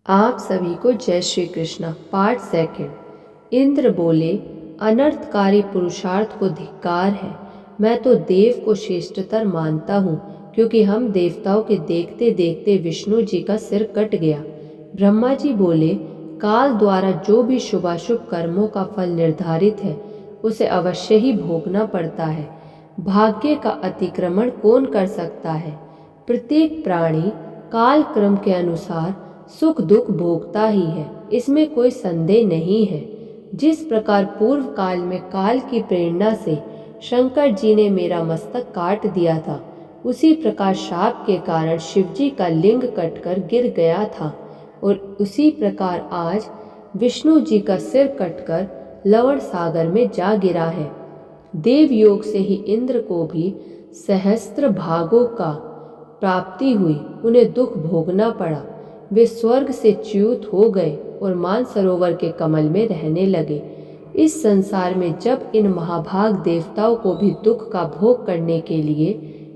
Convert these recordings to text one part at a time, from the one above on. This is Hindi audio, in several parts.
आप सभी को जय श्री कृष्ण। Part second. इंद्र बोले, अनर्थकारी पुरुषार्थ को धिक्कार है। मैं तो देव को श्रेष्ठतर मानता हूँ, क्योंकि हम देवताओं के देखते देखते विष्णु जी का सिर कट गया। ब्रह्मा जी बोले, काल द्वारा जो भी शुभाशुभ कर्मों का फल निर्धारित है उसे अवश्य ही भोगना पड़ता है। भाग्य का अतिक्रमण कौन कर सकता है। प्रत्येक प्राणी काल क्रम के अनुसार सुख दुख भोगता ही है, इसमें कोई संदेह नहीं है। जिस प्रकार पूर्व काल में काल की प्रेरणा से शंकर जी ने मेरा मस्तक काट दिया था, उसी प्रकार शाप के कारण शिवजी का लिंग कटकर गिर गया था, और उसी प्रकार आज विष्णु जी का सिर कटकर लवण सागर में जा गिरा है। देव योग से ही इंद्र को भी सहस्त्र भागों का प्राप्ति हुई, उन्हें दुख भोगना पड़ा। वे स्वर्ग से च्युत हो गए और मानसरोवर के कमल में रहने लगे। इस संसार में जब इन महाभाग देवताओं को भी दुख का भोग करने के लिए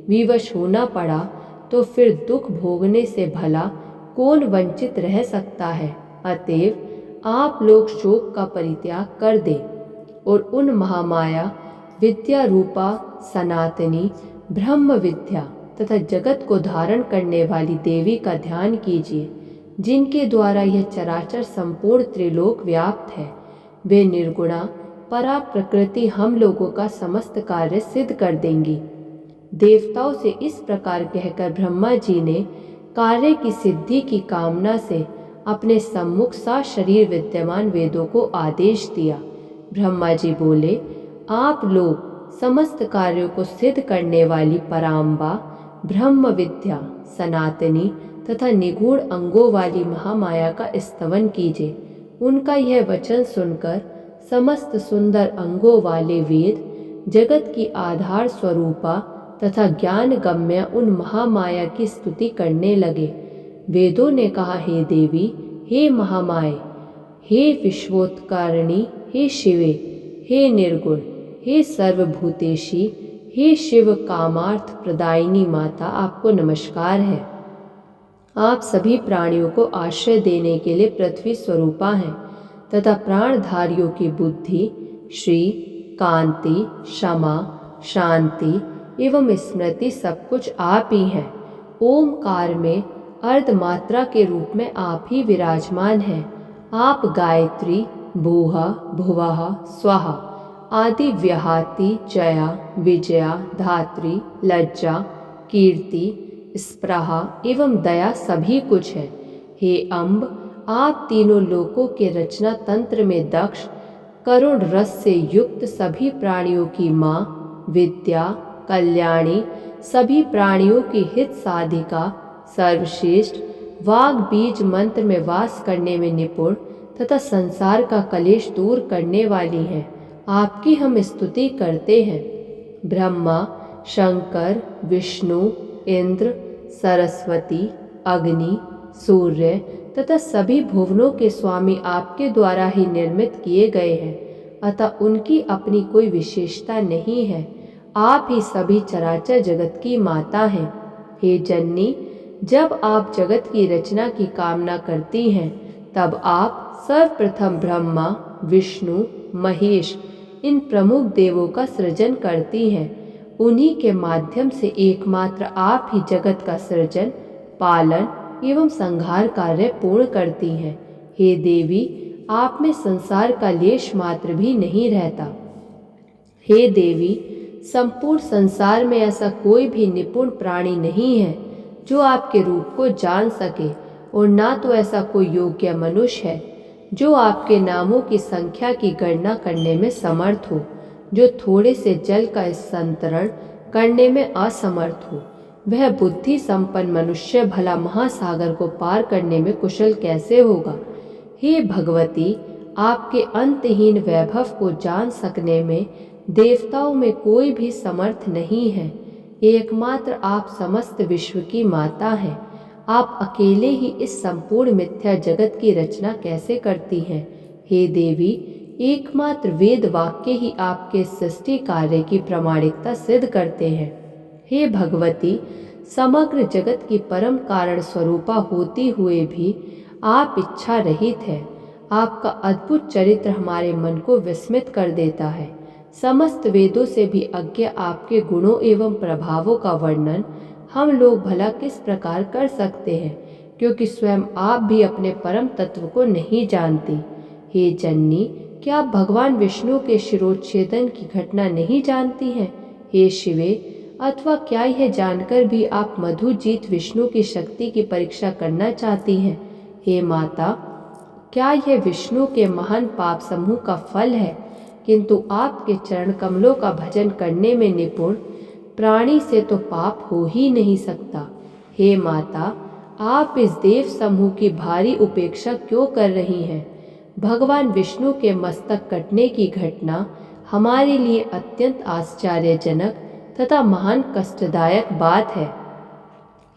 विवश होना पड़ा, तो फिर दुख भोगने से भला कौन वंचित रह सकता है। अतएव आप लोग शोक का परित्याग कर दें और उन महामाया विद्या रूपा सनातनी ब्रह्म विद्या तथा जगत को धारण करने वाली देवी का ध्यान कीजिए, जिनके द्वारा यह चराचर संपूर्ण त्रिलोक व्याप्त है। वे निर्गुणा परा प्रकृति हम लोगों का समस्त कार्य सिद्ध कर देंगी। देवताओं से इस प्रकार कहकर ब्रह्मा जी ने कार्य की सिद्धि की कामना से अपने सम्मुख शरीर विद्यमान वेदों को आदेश दिया। ब्रह्मा जी बोले, आप लोग समस्त कार्यों को सिद्ध करने वाली पराम्बा ब्रह्म विद्या सनातनी तथा निगूढ़ अंगों वाली महामाया का स्तवन कीजिए। उनका यह वचन सुनकर समस्त सुंदर अंगों वाले वेद जगत की आधार स्वरूपा तथा ज्ञान गम्य उन महामाया की स्तुति करने लगे। वेदों ने कहा, हे देवी, हे महामाये, हे विश्वोत्कारिणी, हे शिवे, हे निर्गुण, हे सर्वभूतेशी, हे शिव कामार्थ प्रदायिनी माता, आपको नमस्कार है। आप सभी प्राणियों को आश्रय देने के लिए पृथ्वी स्वरूपा हैं तथा प्राणधारियों की बुद्धि, श्री, कांति, क्षमा, शांति एवं स्मृति सब कुछ आप ही हैं। ओमकार में अर्धमात्रा के रूप में आप ही विराजमान हैं। आप गायत्री, भूहा, भुवः, स्वाहा आदि व्याहति, जया, विजया, धात्री, लज्जा, कीर्ति, स्पृहा एवं दया सभी कुछ है। हे अम्ब, आप तीनों लोकों के रचना तंत्र में दक्ष, करुण रस से युक्त सभी प्राणियों की माँ, विद्या, कल्याणी, सभी प्राणियों की हित साधिका, सर्वश्रेष्ठ, वाग बीज मंत्र में वास करने में निपुण तथा संसार का कलेश दूर करने वाली हैं। आपकी हम स्तुति करते हैं। ब्रह्मा, शंकर, विष्णु, इंद्र, सरस्वती, अग्नि, सूर्य तथा सभी भुवनों के स्वामी आपके द्वारा ही निर्मित किए गए हैं, अतः उनकी अपनी कोई विशेषता नहीं है। आप ही सभी चराचर जगत की माता हैं। हे जननी, जब आप जगत की रचना की कामना करती हैं, तब आप सर्वप्रथम ब्रह्मा, विष्णु, महेश इन प्रमुख देवों का सृजन करती हैं। उन्हीं के माध्यम से एकमात्र आप ही जगत का सृजन, पालन एवं संहार कार्य पूर्ण करती हैं। हे देवी, आप में संसार का लेश मात्र भी नहीं रहता। हे देवी, संपूर्ण संसार में ऐसा कोई भी निपुण प्राणी नहीं है जो आपके रूप को जान सके, और ना तो ऐसा कोई योग्य मनुष्य है जो आपके नामों की संख्या की गणना करने में समर्थ हो, जो थोड़े से जल का संतरण करने में असमर्थ हो। वह बुद्धि संपन्न मनुष्य भला महासागर को पार करने में कुशल कैसे होगा। हे भगवती, आपके अंतहीन वैभव को जान सकने में देवताओं में कोई भी समर्थ नहीं है। एकमात्र आप समस्त विश्व की माता हैं। आप अकेले ही इस संपूर्ण मिथ्या जगत की रचना कैसे करती हैं। हे देवी, एकमात्र वेद वाक्य ही आपके सृष्टि कार्य की प्रामाणिकता सिद्ध करते हैं। हे भगवती, समग्र जगत की परम कारण स्वरूपा होती हुए भी आप इच्छा रहित हैं। आपका अद्भुत चरित्र हमारे मन को विस्मित कर देता है। समस्त वेदों से भी अज्ञ आपके गुणों एवं प्रभावों का वर्णन हम लोग भला किस प्रकार कर सकते हैं, क्योंकि स्वयं आप भी अपने परम तत्व को नहीं जानती। हे जननी, क्या आप भगवान विष्णु के शिरोच्छेदन की घटना नहीं जानती हैं? हे शिवे, अथवा क्या यह जानकर भी आप मधुजीत विष्णु की शक्ति की परीक्षा करना चाहती हैं? हे माता, क्या यह विष्णु के महान पाप समूह का फल है? किंतु आपके चरण कमलों का भजन करने में निपुण प्राणी से तो पाप हो ही नहीं सकता। हे माता, आप इस देव समूह की भारी उपेक्षा क्यों कर रही हैं? भगवान विष्णु के मस्तक कटने की घटना हमारे लिए अत्यंत आश्चर्यजनक तथा महान कष्टदायक बात है।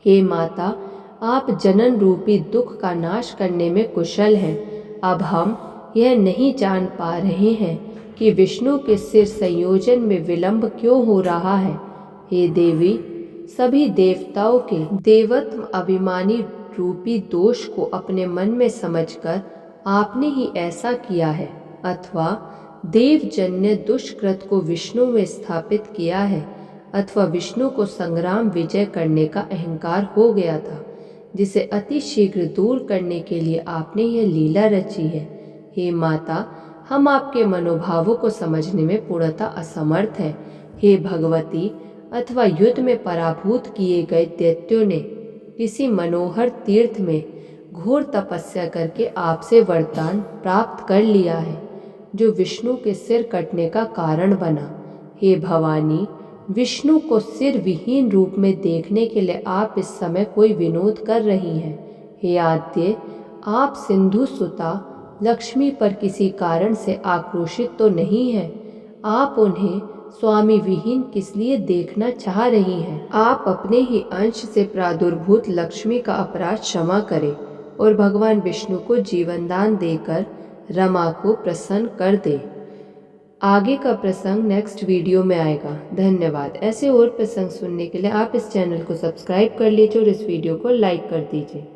हे माता, आप जनन रूपी दुख का नाश करने में कुशल हैं। अब हम यह नहीं जान पा रहे हैं कि विष्णु के सिर संयोजन में विलंब क्यों हो रहा है। हे देवी, सभी देवताओं के देवत्व अभिमानी रूपी दोष को अपने मन में समझकर आपने ही ऐसा किया है, अथवा देवजन्य दुष्कृत को विष्णु में स्थापित किया है, अथवा विष्णु को संग्राम विजय करने का अहंकार हो गया था, जिसे अति शीघ्र दूर करने के लिए आपने यह लीला रची है। हे माता, हम आपके मनोभावों को समझने में पूर्णतः असमर्थ हैं। हे भगवती, अथवा युद्ध में पराभूत किए गए दैत्यों ने किसी मनोहर तीर्थ में घोर तपस्या करके आपसे वरदान प्राप्त कर लिया है, जो विष्णु के सिर कटने का कारण बना। हे भवानी, विष्णु को सिर विहीन रूप में देखने के लिए आप इस समय कोई विनोद कर रही हैं। हे आद्य, आप सिंधु सुता लक्ष्मी पर किसी कारण से आक्रोशित तो नहीं हैं। आप उन्हें स्वामी विहीन किस लिए देखना चाह रही हैं? आप अपने ही अंश से प्रादुर्भूत लक्ष्मी का अपराध क्षमा करें और भगवान विष्णु को जीवनदान देकर रमा को प्रसन्न कर दे। आगे का प्रसंग नेक्स्ट वीडियो में आएगा। धन्यवाद। ऐसे और प्रसंग सुनने के लिए आप इस चैनल को सब्सक्राइब कर लीजिए और इस वीडियो को लाइक कर दीजिए।